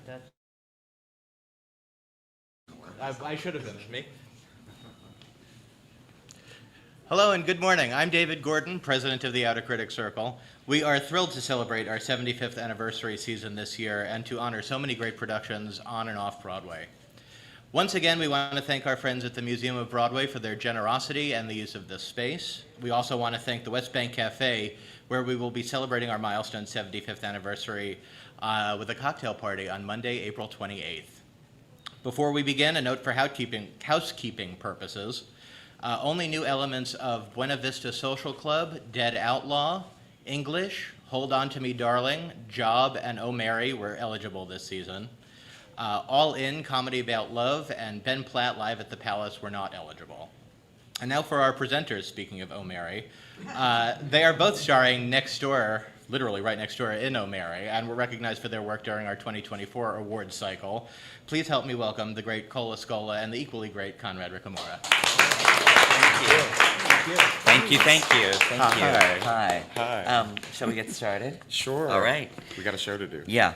I should have finished. Me? Hello and good morning. I'm David Gordon, president of the Outer Critics Circle. We are thrilled to celebrate our 75th anniversary season this year and to honor so many great productions on and off Broadway. Once again, we want to thank our friends at the Museum of Broadway for their generosity and the use of this space. We also want to thank the West Bank Cafe, where we will be celebrating our milestone 75th anniversary with a cocktail party on Monday, April 28th. Before we begin, a note for housekeeping purposes. Only new elements of Buena Vista Social Club, Dead Outlaw, English, Hold On To Me Darling, Job, and Oh Mary were eligible this season. All In, Comedy About Love, and Ben Platt Live at the Palace were not eligible. And now for our presenters, speaking of Oh Mary. They are both starring next door, literally right next door, in Oh Mary, and were recognized for their work during our 2024 awards cycle. Please help me welcome the great Cola Scola and the equally great Conrad Ricamora. Thank you. Hi. Hi. Shall we get started? Sure. All right. We got a show to do. Yeah.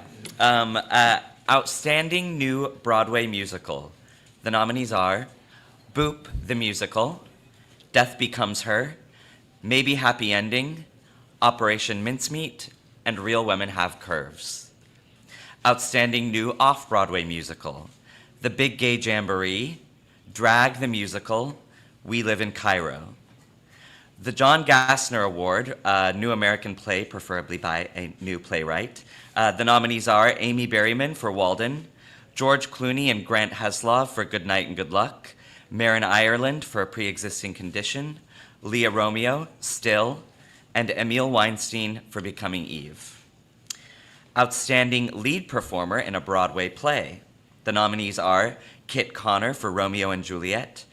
Outstanding New Broadway Musical. The nominees are Boop the Musical, Death Becomes Her, Maybe Happy Ending, Operation Mincemeat, and Real Women Have Curves. Outstanding New Off-Broadway Musical. The Big Gay Jamboree, Drag the Musical, We Live in Cairo. The John Gassner Award, a new American play, preferably by a new playwright. The nominees are Amy Berryman for Walden, George Clooney and Grant Heslov for Good Night and Good Luck, Marin Ireland for A Pre-Existing Condition, Leah Romeo, Still, and Emil Weinstein for Becoming Eve. Outstanding Lead Performer in a Broadway Play. The nominees are Kit Connor for Romeo and Juliet,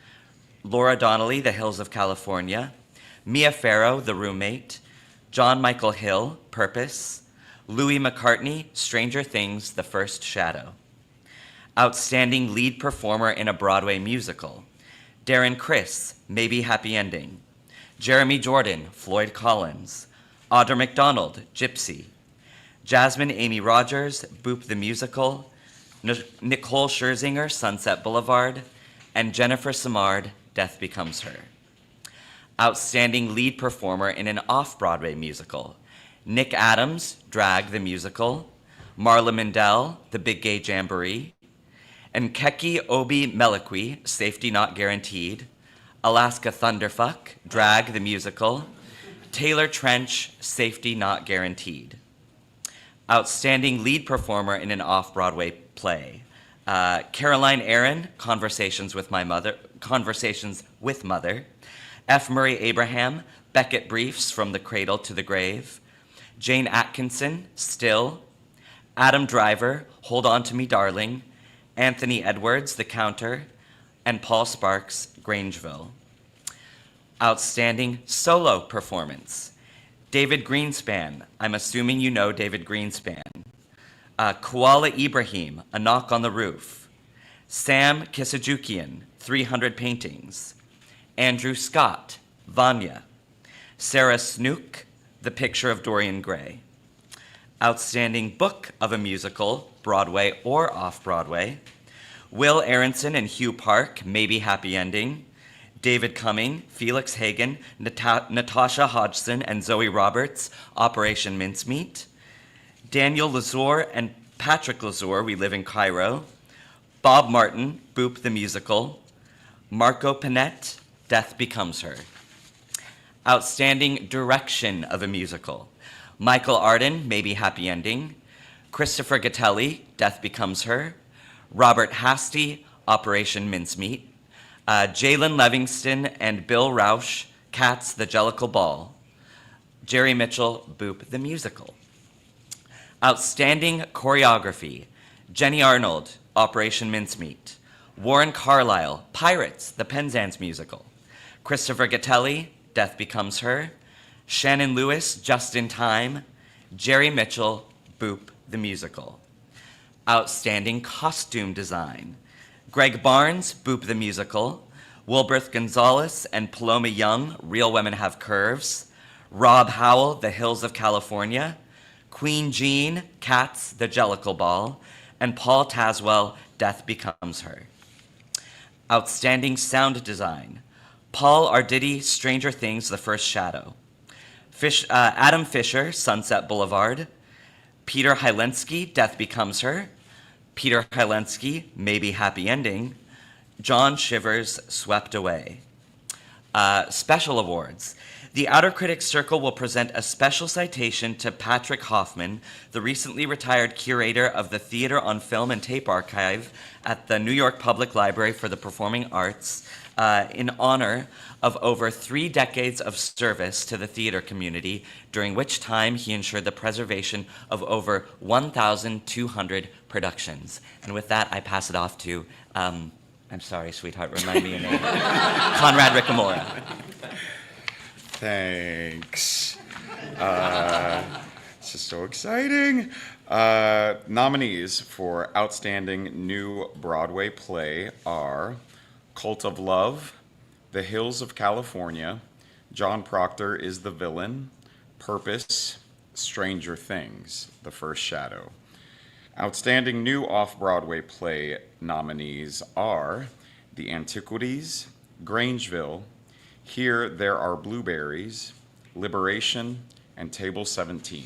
Laura Donnelly, The Hills of California, Mia Farrow, The Roommate, John Michael Hill, Purpose, Louis McCartney, Stranger Things, The First Shadow. Outstanding Lead Performer in a Broadway Musical. Darren Criss, Maybe Happy Ending. Jeremy Jordan, Floyd Collins. Audra McDonald, Gypsy. Jasmine Amy Rogers, Boop the Musical. Nicole Scherzinger, Sunset Boulevard. And Jennifer Simard, Death Becomes Her. Outstanding Lead Performer in an Off-Broadway Musical. Nick Adams, Drag the Musical. Marla Mindell, The Big Gay Jamboree. And Keki Obi Meliqui, Safety Not Guaranteed. Alaska Thunderfuck, Drag the Musical. Taylor Trench, Safety Not Guaranteed. Outstanding Lead Performer in an Off-Broadway Play. Caroline Aaron, Conversations with Mother. F. Murray Abraham, Beckett Briefs, From the Cradle to the Grave. Jane Atkinson, Still. Adam Driver, Hold On To Me Darling. Anthony Edwards, The Counter. And Paul Sparks, Grangeville. Outstanding Solo Performance. David Greenspan, I'm assuming you know David Greenspan. Koala Ibrahim, A Knock on the Roof. Sam Kisajukian, 300 Paintings. Andrew Scott, Vanya. Sarah Snook, The Picture of Dorian Gray. Outstanding Book of a Musical, Broadway or Off-Broadway. Will Aronson and Hugh Park, Maybe Happy Ending. David Cumming, Felix Hagen, Natasha Hodgson, and Zoe Roberts, Operation Mincemeat. Daniel Lazur and Patrick Lazur, We Live in Cairo. Bob Martin, Boop the Musical. Marco Panette, Death Becomes Her. Outstanding Direction of a Musical. Michael Arden, Maybe Happy Ending. Christopher Gattelli, Death Becomes Her. Robert Hasty, Operation Mincemeat. Jalen Livingston and Bill Rausch, Cats, The Jellicle Ball. Jerry Mitchell, Boop the Musical. Outstanding Choreography. Jenny Arnold, Operation Mincemeat. Warren Carlyle, Pirates, The Penzance Musical. Christopher Gattelli, Death Becomes Her. Shannon Lewis, Just in Time. Jerry Mitchell, Boop the Musical. Outstanding Costume Design. Greg Barnes, Boop the Musical. Wilberth Gonzalez and Paloma Young, Real Women Have Curves. Rob Howell, The Hills of California. Queen Jean, Cats, The Jellicle Ball. and Paul Taswell, Death Becomes Her. Outstanding Sound Design, Paul Arditi, Stranger Things, The First Shadow. Adam Fisher, Sunset Boulevard. Peter Hylensky, Death Becomes Her. Peter Hylensky, Maybe Happy Ending. John Shivers, Swept Away. Special awards. The Outer Critics Circle will present a special citation to Patrick Hoffman, the recently retired curator of the Theater on Film and Tape Archive at the New York Public Library for the Performing Arts, in honor of over 3 decades of service to the theater community, during which time he ensured the preservation of over 1,200 productions. And with that, I pass it off to, I'm sorry, sweetheart, remind me your name. Conrad Ricamora. Thanks. This is so exciting. Nominees for Outstanding New Broadway Play are Cult of Love, The Hills of California, John Proctor is the Villain, Purpose, Stranger Things, The First Shadow. Outstanding New Off-Broadway Play nominees are The Antiquities, Grangeville, Here There Are Blueberries, Liberation, and Table 17.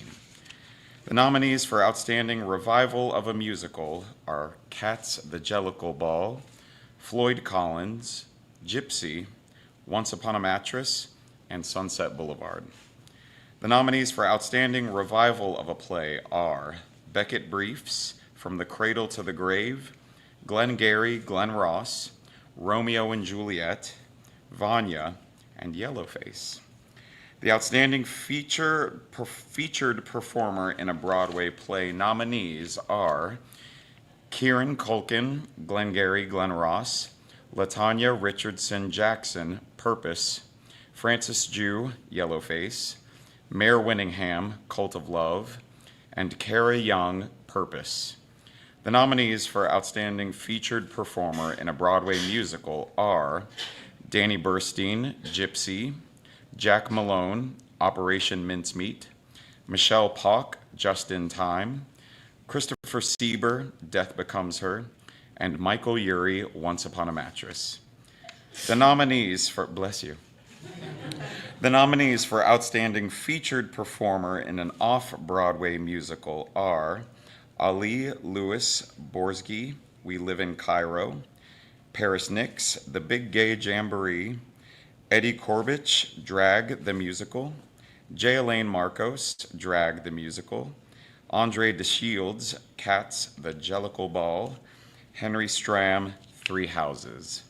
The nominees for Outstanding Revival of a Musical are Cats the Jellicle Ball, Floyd Collins, Gypsy, Once Upon a Mattress, and Sunset Boulevard. The nominees for Outstanding Revival of a Play are Beckett Briefs, From the Cradle to the Grave, Glengarry Glen Ross, Romeo and Juliet, Vanya, and Yellowface. The Outstanding Featured Performer in a Broadway Play nominees are Kieran Culkin, Glengarry Glen Ross, Latanya Richardson Jackson, Purpose, Francis Jew, Yellowface, Mare Winningham, Cult of Love, and Kara Young, Purpose. The nominees for Outstanding Featured Performer in a Broadway Musical are Danny Burstein, Gypsy, Jack Malone, Operation Mincemeat, Michelle Pock, Just in Time, Christopher Sieber, Death Becomes Her, and Michael Urie, Once Upon a Mattress. The nominees for, bless you. The nominees for Outstanding Featured Performer in an Off-Broadway Musical are Ali Lewis Borsky, We Live in Cairo, Paris Nix, The Big Gay Jamboree, Eddie Corbich, Drag the Musical, J. Elaine Marcos, Drag the Musical, Andre DeShields, Cats the Jellicle Ball, Henry Stram, Three Houses.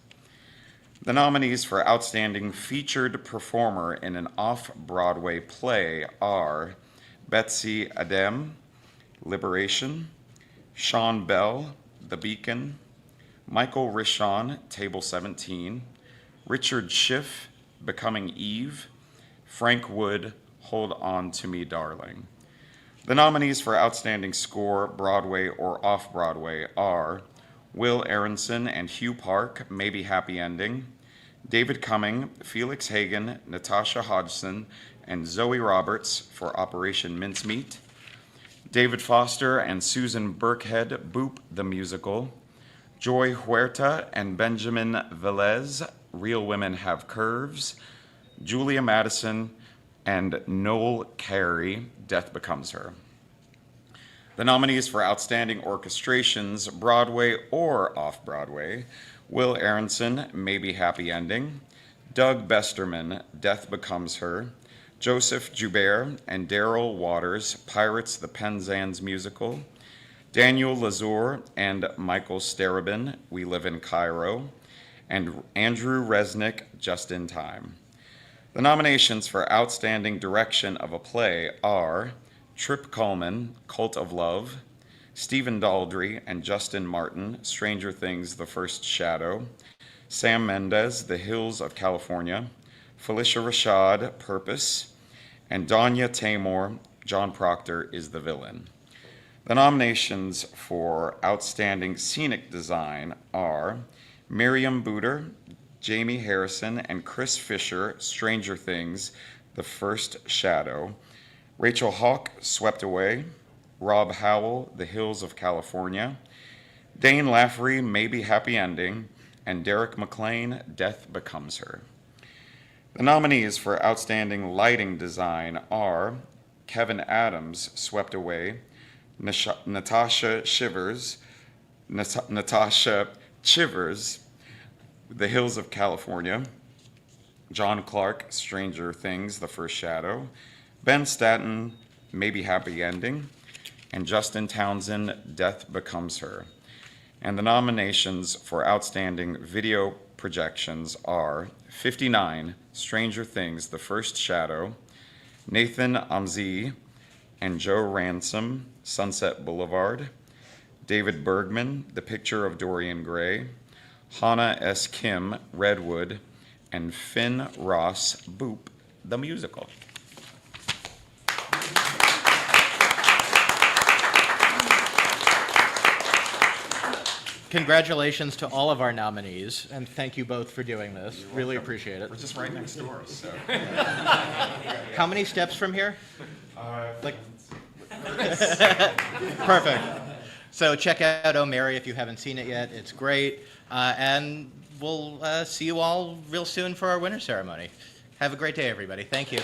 The nominees for Outstanding Featured Performer in an Off-Broadway Play are Betsy Adem, Liberation, Sean Bell, The Beacon, Michael Rishon, Table 17, Richard Schiff, Becoming Eve, Frank Wood, Hold On to Me, Darling. The nominees for Outstanding Score, Broadway or Off-Broadway are Will Aronson and Hugh Park, Maybe Happy Ending, David Cumming, Felix Hagen, Natasha Hodgson, and Zoe Roberts for Operation Mincemeat, David Foster and Susan Burkhead, Boop the Musical, Joy Huerta and Benjamin Velez, Real Women Have Curves, Julia Madison and Noel Carey, Death Becomes Her. The nominees for Outstanding Orchestrations, Broadway or Off-Broadway, Will Aronson, Maybe Happy Ending, Doug Besterman, Death Becomes Her, Joseph Joubert and Daryl Waters, Pirates the Penzance Musical, Daniel Lazur and Michael Starobin, We Live in Cairo, and Andrew Resnick, Just in Time. The nominations for Outstanding Direction of a Play are Trip Cullman, Cult of Love, Stephen Daldry and Justin Martin, Stranger Things, The First Shadow, Sam Mendes, The Hills of California, Felicia Rashad, Purpose, and Danya Tamor, John Proctor is the Villain. The nominations for Outstanding Scenic Design are Miriam Booter, Jamie Harrison, and Chris Fisher, Stranger Things, The First Shadow, Rachel Hawk, Swept Away, Rob Howell, The Hills of California, Dane Laffery, Maybe Happy Ending, and Derek McLean, Death Becomes Her. The nominees for Outstanding Lighting Design are Kevin Adams, Swept Away, Natasha Chivers, The Hills of California, John Clark, Stranger Things, The First Shadow, Ben Staton, Maybe Happy Ending, and Justin Townsend, Death Becomes Her. And the nominations for Outstanding Video Projections are 59, Stranger Things, The First Shadow, Nathan Amzi and Joe Ransom, Sunset Boulevard, David Bergman, The Picture of Dorian Gray, Hannah S. Kim, Redwood, and Finn Ross, Boop, the musical. Congratulations to all of our nominees, and thank you both for doing this. Really appreciate it. We're just right next door, so. How many steps from here? Like, perfect. So check out Oh Mary if you haven't seen it yet. It's great. And we'll see you all real soon for our winter ceremony. Have a great day, everybody. Thank you.